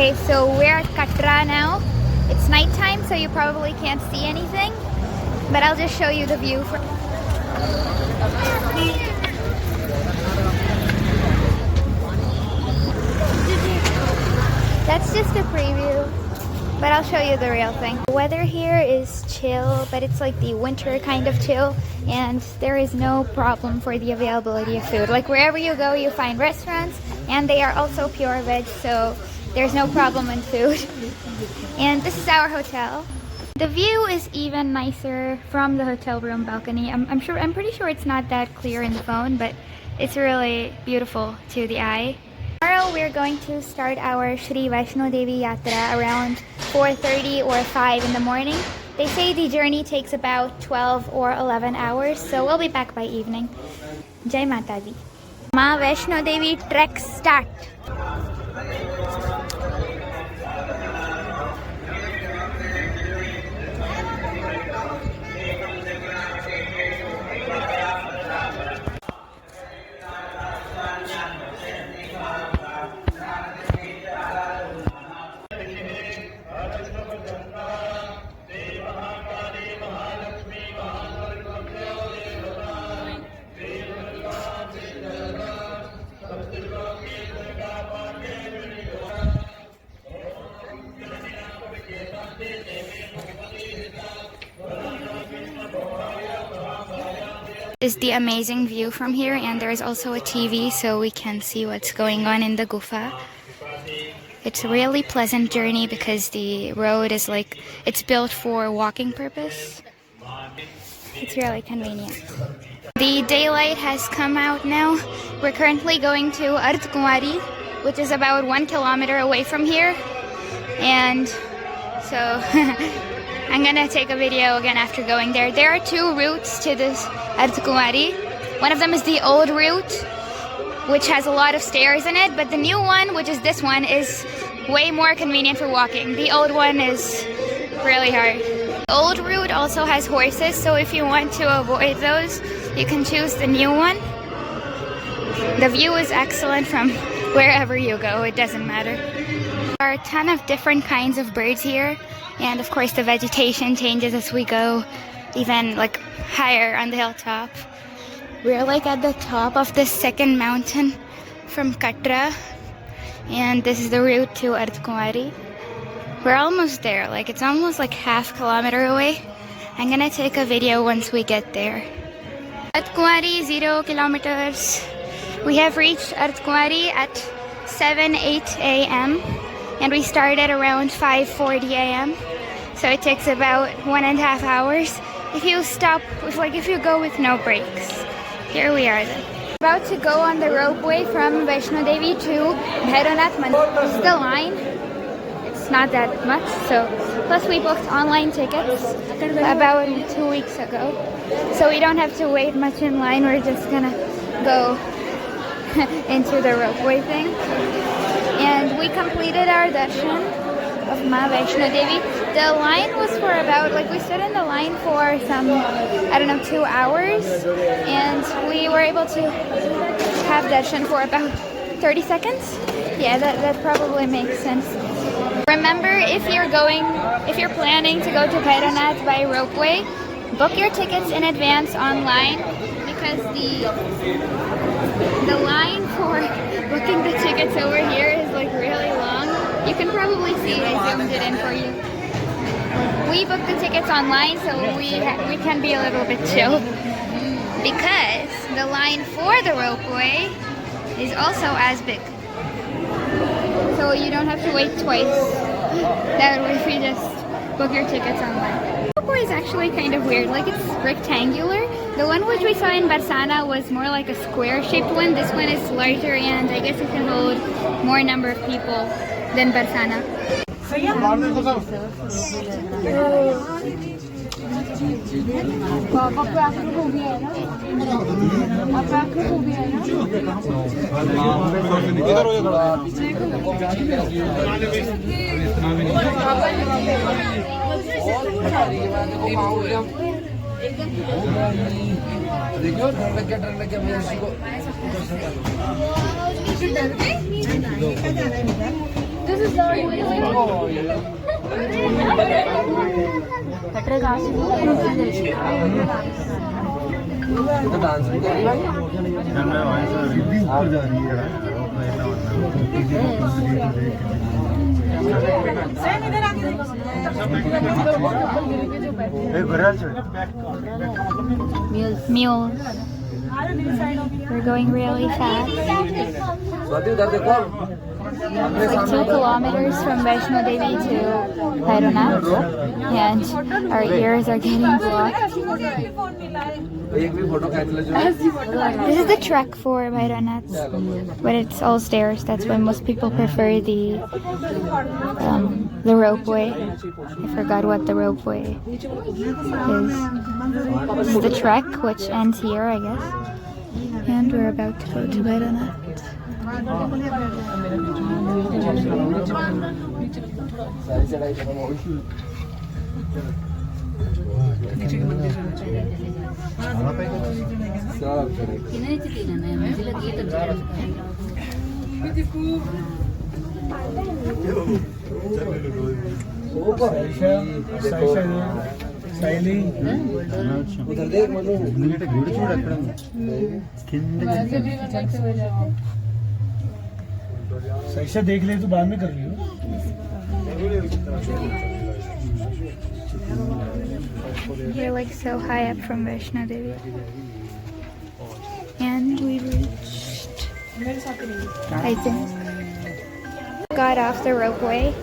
Okay, so we're at Katra now. It's nighttime, so you probably can't see anything, but I'll just show you the view from. That's just a preview, but I'll show you the real thing. The weather here is chill, but it's like the winter kind of chill, and there is no problem for the availability of food. Like wherever you go, you find restaurants, and they are also pure veg, so there's no problem in food. And this is our hotel. The view is even nicer from the hotel room balcony. I'm pretty sure it's not that clear in the phone, but it's really beautiful to the eye. Tomorrow we're going to start our Shri Vaishno Devi Yatra around 4:30 or 5 in the morning. They say the journey takes about 12 or 11 hours, so we'll be back by evening. Jai Mata Di. Ma Vaishno Devi trek start. This is the amazing view from here, and there is also a TV so we can see what's going on in the gufa. It's a really pleasant journey because the road is like, it's built for walking purpose. It's really convenient. The daylight has come out now. We're currently going to Ardhkumari, which is about 1 kilometer away from here. And so I'm gonna take a video again after going there. There are 2 routes to this Ardhkumari. One of them is the old route, which has a lot of stairs in it, but the new one, which is this one, is way more convenient for walking. The old one is really hard. The old route also has horses, so if you want to avoid those, you can choose the new one. The view is excellent from wherever you go, it doesn't matter. There are a ton of different kinds of birds here, and of course the vegetation changes as we go, even like higher on the hilltop. We're like at the top of the second mountain from Katra, and this is the route to Ardhkumari. We're almost there, like it's almost like half kilometer away. I'm gonna take a video once we get there. Ardhkumari, 0 kilometers. We have reached Ardhkumari at 7:08 a.m. and we started around 5:40 a.m. So it takes about 1.5 hours if you stop, if you go with no breaks. Here we are then. About to go on the ropeway from Vaishno Devi to Bhairanath Mandir. This is the line. It's not that much, so plus we booked online tickets about 2 weeks ago, so we don't have to wait much in line. We're just gonna go into the ropeway thing. And we completed our darshan of Ma Vaishno Devi. The line was for about, like, we stood in the line for some, I don't know, 2 hours, and we were able to have darshan for about 30 seconds. Yeah, that probably makes sense. Remember, if you're planning to go to Bhairanath by ropeway, book your tickets in advance online, because the line for booking the tickets over here is like really long. You can probably see, I zoomed it in for you. We booked the tickets online, so we can be a little bit chill, because the line for the ropeway is also as big. So you don't have to wait twice. That way if you just book your tickets online. The ropeway is actually kind of weird, like it's rectangular. The one which we saw in Barsana was more like a square-shaped one. This one is larger, and I guess it can hold more number of people than Barsana. Mules. We're going really fast. It's like 2 kilometers from Vaishno Devi to Bhairanath, and our ears are getting blocked. This is the trek for Bhairanath, but it's all stairs. That's why most people prefer the ropeway. I forgot what the ropeway is. This is the trek, which ends here, I guess. And we're about to go to Vaishno. सही देख ले तो बाद में कर लियो We're like so high up from Vaishno Devi, and we reached, I think, got off the ropeway.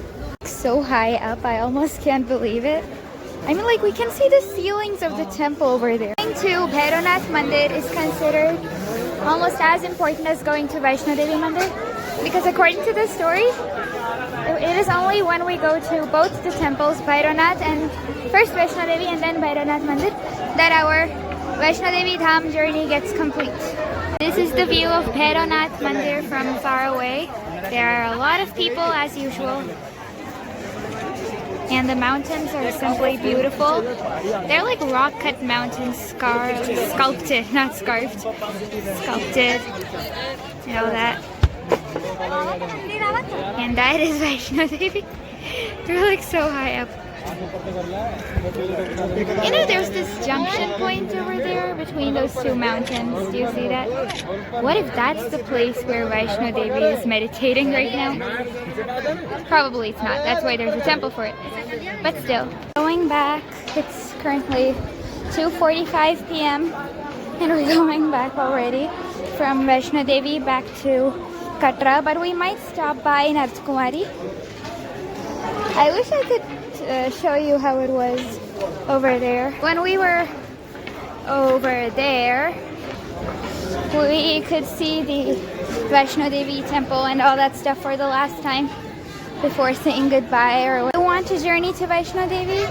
So high up, I almost can't believe it. I mean, like, we can see the ceilings of the temple over there. Going to Bhairanath Mandir is considered almost as important as going to Vaishno Devi Mandir, because according to the story, it is only when we go to both the temples, Bhairanath and first Vaishno Devi and then Bhairanath Mandir, that our Vaishno Devi Dham journey gets complete. This is the view of Bhairanath Mandir from far away. There are a lot of people as usual. And the mountains are simply beautiful. They're like rock-cut mountains, sculpted, not scarfed, sculpted, you know that. And that is Vaishno Devi. We're like so high up. You know, there's this junction point over there between those 2 mountains. Do you see that? What if that's the place where Vaishno Devi is meditating right now? Probably it's not. That's why there's a temple for it. But still. Going back, it's currently 2:45 p.m. and we're going back already from Vaishno Devi back to Katra, but we might stop by in Kumari. I wish I could show you how it was over there. When we were over there, we could see the Vaishno Devi temple and all that stuff for the last time before saying goodbye. Or you want to journey to Vaishno Devi,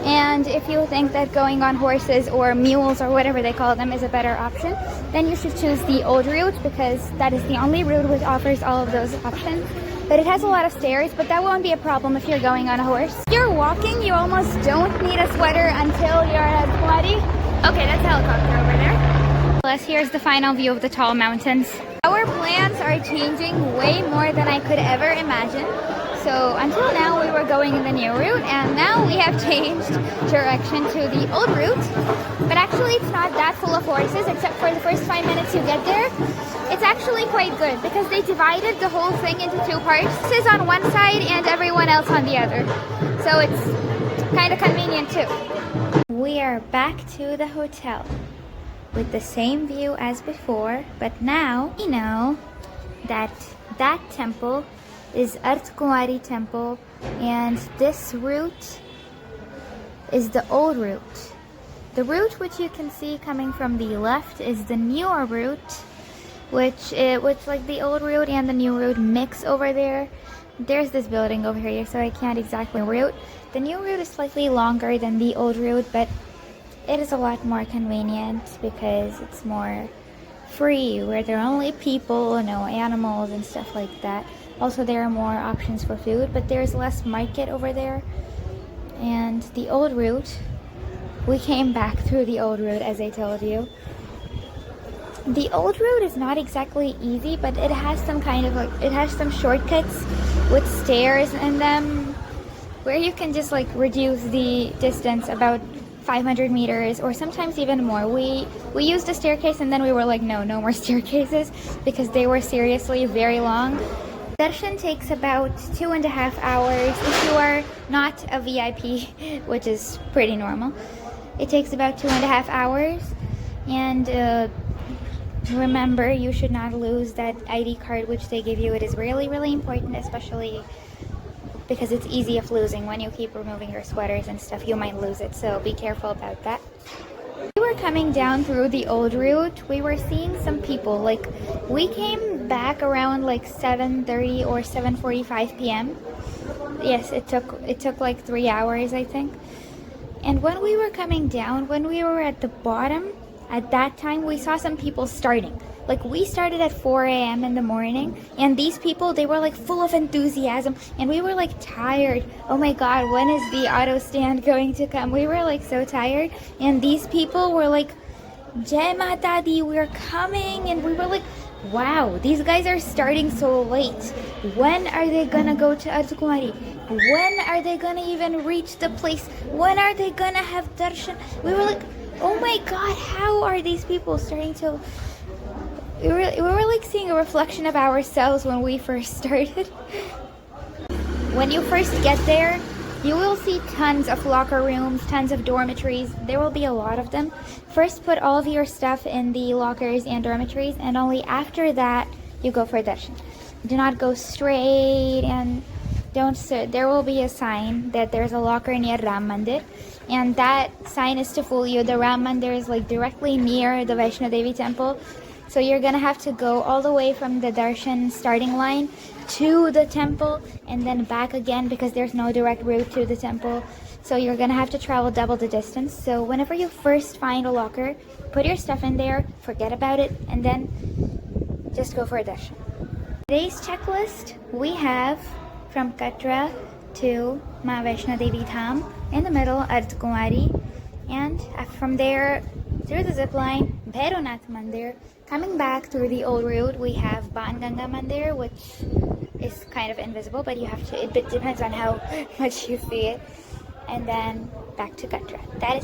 and if you think that going on horses or mules or whatever they call them is a better option, then you should choose the old route, because that is the only route which offers all of those options. But it has a lot of stairs, but that won't be a problem if you're going on a horse. If you're walking, you almost don't need a sweater until you're at Kumari. Okay, that's a helicopter over there. Plus, here's the final view of the tall mountains. Our plans are changing way more than I could ever imagine. So until now we were going in the new route, and now we have changed direction to the old route. But actually it's not that full of horses, except for the first 5 minutes you get there. It's actually quite good because they divided the whole thing into 2 parts. This is on one side and everyone else on the other. So it's kind of convenient too. We are back to the hotel with the same view as before, but now we know that that temple is Kumari temple, and this route is the old route. The route which you can see coming from the left is the newer route, which like the old route and the new route mix over there. There's this building over here, so I can't exactly route. The new route is slightly longer than the old route, but it is a lot more convenient because it's more free, where there are only people, no animals and stuff like that. Also, there are more options for food, but there's less market over there. And the old route, we came back through the old route, as I told you. The old route is not exactly easy, but it has some kind of it has some shortcuts with stairs in them where you can just like reduce the distance about 500 meters or sometimes even more. We used a staircase and then we were like, no more staircases because they were seriously very long. Darshan takes about 2.5 hours if you are not a VIP, which is pretty normal. It takes about 2.5 hours, and remember, you should not lose that ID card which they give you. It is really important, especially because it's easy of losing. When you keep removing your sweaters and stuff, you might lose it, so be careful about that. We were coming down through the old route. We were seeing some people. Like, we came back around like 7:30 or 7:45 p.m. Yes, it took like 3 hours, I think. And when we were coming down, when we were at the bottom, at that time we saw some people starting. Like, we started at 4 a.m. in the morning, and these people, they were like full of enthusiasm, and we were like tired. Oh my god, when is the auto stand going to come? We were like so tired, and these people were like, Jai Mata Di, we're coming, and we were like, wow, these guys are starting so late. When are they gonna go to Artukumari? When are they gonna even reach the place? When are they gonna have darshan? We were like, oh my god, how are these people starting to... We were like seeing a reflection of ourselves when we first started. When you first get there, you will see tons of locker rooms, tons of dormitories. There will be a lot of them. First, put all of your stuff in the lockers and dormitories, and only after that you go for darshan. Do not go straight, and don't sit. There will be a sign that there's a locker near Ram Mandir, and that sign is to fool you. The Ram Mandir is like directly near the Vaishno Devi temple. So you're gonna have to go all the way from the darshan starting line to the temple and then back again because there's no direct route to the temple. So you're gonna have to travel double the distance. So whenever you first find a locker, put your stuff in there, forget about it, and then just go for a darshan. Today's checklist, we have from Katra to Ma Vaishno Devi Dham, in the middle Artukumari, and from there through the zip line, Bhairanath Mandir. Coming back through the old route, we have Banganga Mandir, which is kind of invisible, but you have to, it depends on how much you see it. And then back to Katra.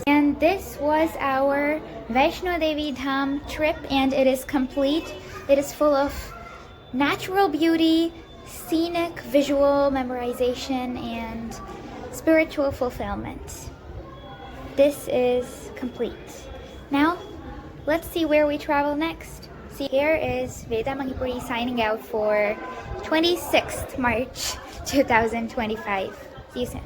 And this was our Vaishno Devi Dham trip, and it is complete. It is full of natural beauty, scenic visual memorization, and spiritual fulfillment. This is complete. Now, let's see where we travel next. See, here is Veda Mahipuri signing out for 26th March 2025. See you soon.